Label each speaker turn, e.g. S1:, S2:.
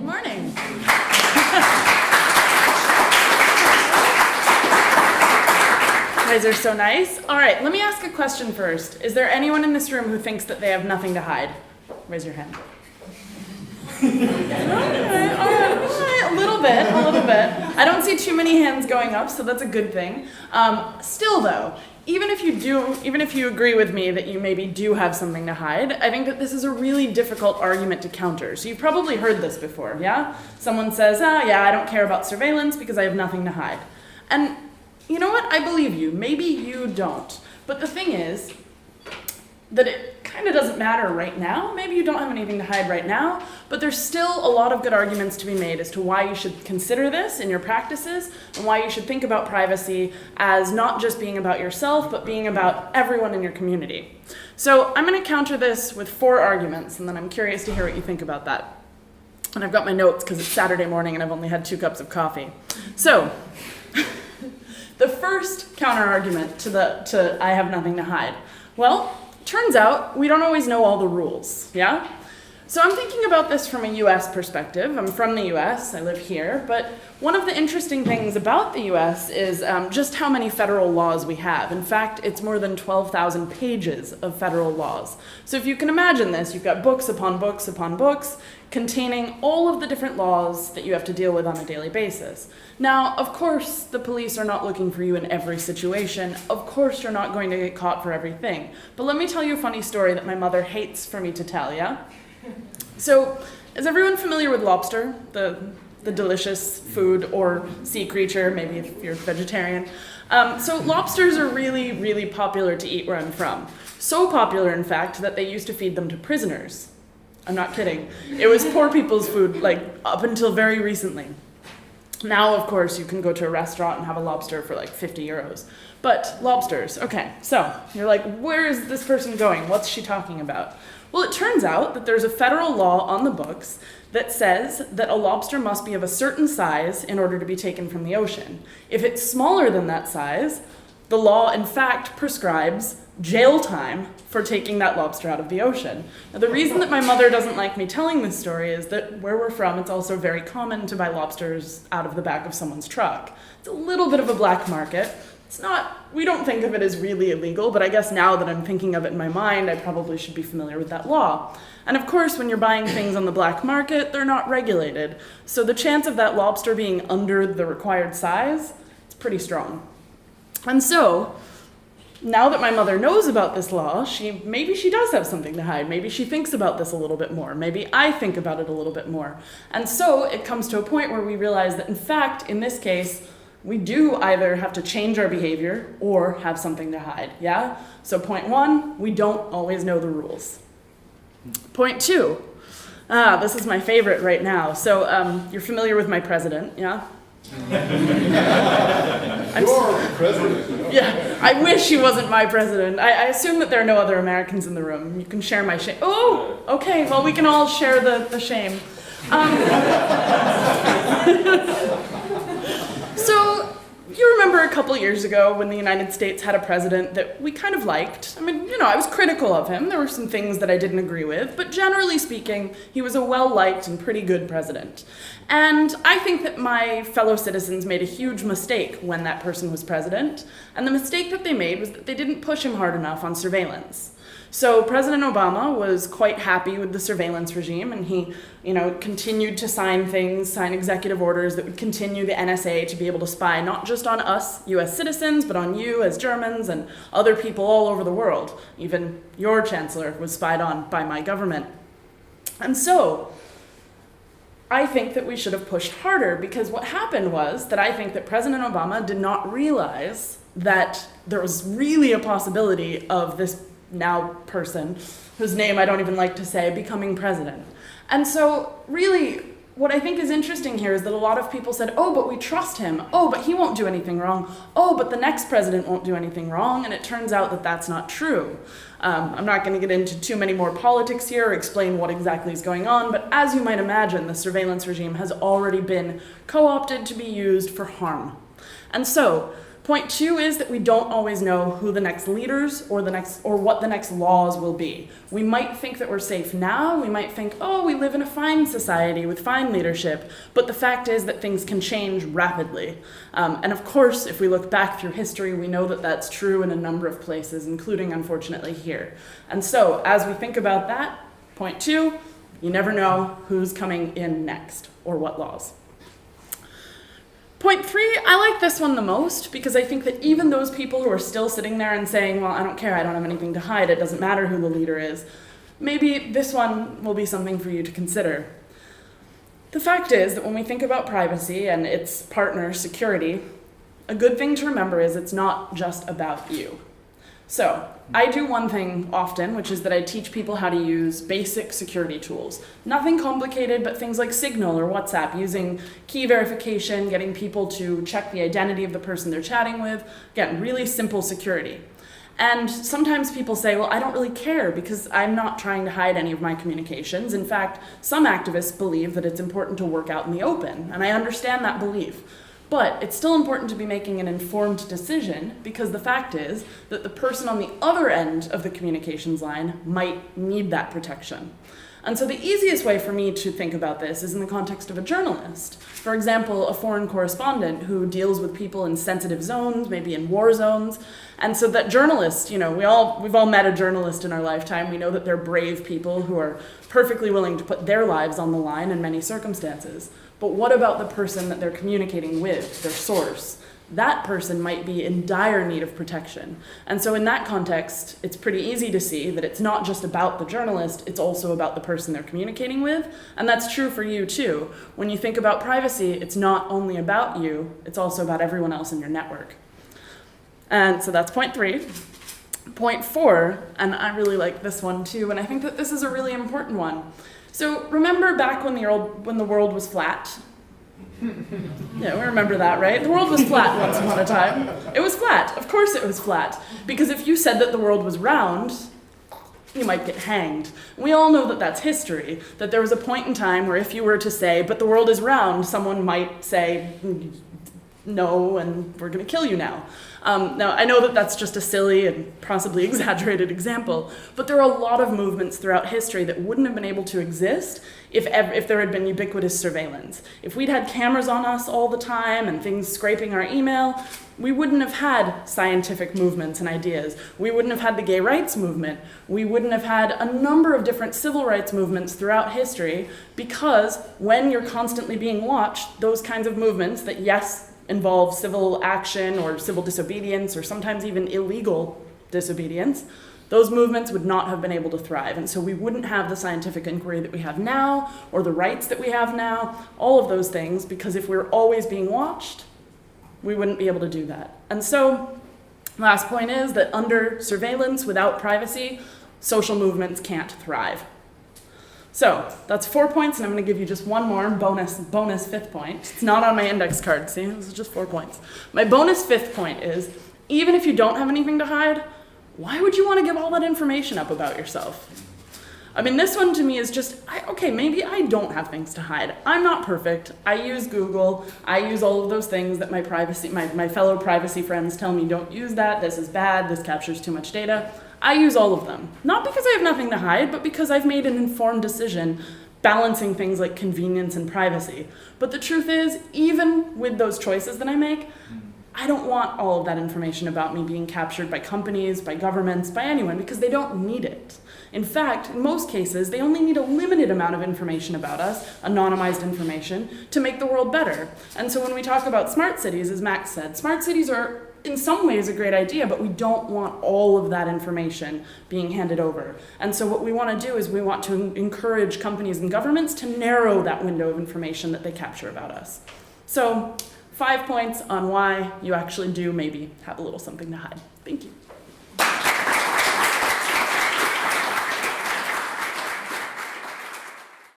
S1: morning. You guys are so nice. All right, let me ask a question first. Is there anyone in this room who thinks that they have nothing to hide? Raise your hand. All right, a little bit. I don't see too many hands going up, so that's a good thing. Still though, even if you agree with me that you maybe do have something to hide, I think that this is a really difficult argument to counter. So you've probably heard this before, yeah? Someone says, yeah, I don't care about surveillance because I have nothing to hide. And you know what? I believe you. Maybe you don't. But the thing is that it kind of doesn't matter right now. Maybe you don't have anything to hide right now, but there's still a lot of good arguments to be made as to why you should consider this in your practices and why you should think about privacy as not just being about yourself, but being about everyone in your community. So I'm going to counter this with 4 arguments, and then I'm curious to hear what you think about that. And I've got my notes because it's Saturday morning and I've only had 2 cups of coffee. So the first counter-argument to I have nothing to hide. Well, turns out we don't always know all the rules, yeah? So I'm thinking about this from a US perspective. I'm from the US, I live here, but one of the interesting things about the US is just how many federal laws we have. In fact, it's more than 12,000 pages of federal laws. So if you can imagine this, you've got books upon books upon books containing all of the different laws that you have to deal with on a daily basis. Now, of course, the police are not looking for you in every situation. Of course, you're not going to get caught for everything. But let me tell you a funny story that my mother hates for me to tell, yeah? So, is everyone familiar with lobster, the delicious food or sea creature, maybe if you're vegetarian? So lobsters are really, really popular to eat where I'm from. So popular, in fact, that they used to feed them to prisoners. I'm not kidding. It was poor people's food, like, up until very recently. Now, of course, you can go to a restaurant and have a lobster for like 50 euros. But lobsters, okay, so you're like, where is this person going? What's she talking about? Well, it turns out that there's a federal law on the books that says that a lobster must be of a certain size in order to be taken from the ocean. If it's smaller than that size, the law, in fact, prescribes jail time for taking that lobster out of the ocean. Now, the reason that my mother doesn't like me telling this story is that where we're from, it's also very common to buy lobsters out of the back of someone's truck. It's a little bit of a black market. It's not, we don't think of it as really illegal, but I guess now that I'm thinking of it in my mind, I probably should be familiar with that law. And of course, when you're buying things on the black market, they're not regulated. So the chance of that lobster being under the required size, it's pretty strong. And so, now that my mother knows about this law, maybe she does have something to hide. Maybe she thinks about this a little bit more. Maybe I think about it a little bit more. And so it comes to a point where we realize that, in fact, in this case, we do either have to change our behavior or have something to hide, yeah? So point 1, we don't always know the rules. Point 2, this is my favorite right now. So you're familiar with my president, yeah?
S2: You're president.
S1: Yeah, I wish he wasn't my president. I assume that there are no other Americans in the room. You can share my shame. Oh, okay, well, we can all share the shame. So, you remember a couple years ago when the United States had a president that we kind of liked. I mean, I was critical of him. There were some things that I didn't agree with, but generally speaking, he was a well-liked and pretty good president. And I think that my fellow citizens made a huge mistake when that person was president, and the mistake that they made was that they didn't push him hard enough on surveillance. So President Obama was quite happy with the surveillance regime, and he, continued to sign executive orders that would continue the NSA to be able to spy not just on us, US citizens, but on you as Germans and other people all over the world. Even your chancellor was spied on by my government. And so, I think that we should have pushed harder, because what happened was that I think that President Obama did not realize that there was really a possibility of this now person, whose name I don't even like to say, becoming president. And so really, what I think is interesting here is that a lot of people said, oh, but we trust him. Oh, but he won't do anything wrong. Oh, but the next president won't do anything wrong. And it turns out that that's not true. I'm not going to get into too many more politics here or explain what exactly is going on, but as you might imagine, the surveillance regime has already been co-opted to be used for harm. And so, Point 2 is that we don't always know who the next leaders or what the next laws will be. We might think that we're safe now. We might think, oh, we live in a fine society with fine leadership. But the fact is that things can change rapidly. And of course, if we look back through history, we know that that's true in a number of places, including, unfortunately, here. And so, as we think about that, point 2, you never know who's coming in next or what laws. Point 3, I like this one the most because I think that even those people who are still sitting there and saying, well, I don't care, I don't have anything to hide, it doesn't matter who the leader is, maybe this one will be something for you to consider. The fact is that when we think about privacy and its partner, security, a good thing to remember is it's not just about you. So, I do one thing often, which is that I teach people how to use basic security tools. Nothing complicated, but things like Signal or WhatsApp, using key verification, getting people to check the identity of the person they're chatting with. Again, really simple security. And sometimes people say, well, I don't really care because I'm not trying to hide any of my communications. In fact, some activists believe that it's important to work out in the open, and I understand that belief. But it's still important to be making an informed decision because the fact is that the person on the other end of the communications line might need that protection. And so the easiest way for me to think about this is in the context of a journalist. For example, a foreign correspondent who deals with people in sensitive zones, maybe in war zones. And so that journalist, we've all met a journalist in our lifetime. We know that they're brave people who are perfectly willing to put their lives on the line in many circumstances. But what about the person that they're communicating with, their source? That person might be in dire need of protection. And so in that context, it's pretty easy to see that it's not just about the journalist, it's also about the person they're communicating with. And that's true for you too. When you think about privacy, it's not only about you, it's also about everyone else in your network. And so that's point 3. Point 4, and I really like this one too, and I think that this is a really important one. So remember back when the world was flat? Yeah, we remember that, right? The world was flat once upon a time. It was flat. Of course it was flat. Because if you said that the world was round, you might get hanged. We all know that that's history, that there was a point in time where if you were to say, but the world is round, someone might say, no, and we're going to kill you now. Now, I know that that's just a silly and possibly exaggerated example, but there are a lot of movements throughout history that wouldn't have been able to exist if there had been ubiquitous surveillance. If we'd had cameras on us all the time and things scraping our email, we wouldn't have had scientific movements and ideas. We wouldn't have had the gay rights movement. We wouldn't have had a number of different civil rights movements throughout history because when you're constantly being watched, those kinds of movements that, yes, involve civil action or civil disobedience or sometimes even illegal disobedience, those movements would not have been able to thrive. And so we wouldn't have the scientific inquiry that we have now or the rights that we have now, all of those things, because if we're always being watched, we wouldn't be able to do that. And so last point is that under surveillance, without privacy, social movements can't thrive. So that's 4 points, and I'm going to give you just one more bonus 5th point. It's not on my index card, see? This is just 4 points. My bonus 5th point is, even if you don't have anything to hide, why would you want to give all that information up about yourself? I mean, this one to me is just, okay, maybe I don't have things to hide. I'm not perfect. I use Google. I use all of those things that my fellow privacy friends tell me, don't use that, this is bad, this captures too much data. I use all of them. Not because I have nothing to hide, but because I've made an informed decision balancing things like convenience and privacy. But the truth is, even with those choices that I make, I don't want all of that information about me being captured by companies, by governments, by anyone, because they don't need it. In fact, in most cases, they only need a limited amount of information about us, anonymized information, to make the world better. And so when we talk about smart cities, as Max said, smart cities are in some ways a great idea, but we don't want all of that information being handed over. And so what we want to do is we want to encourage companies and governments to narrow that window of information that they capture about us. So 5 points on why you actually do maybe have a little something to hide. Thank you.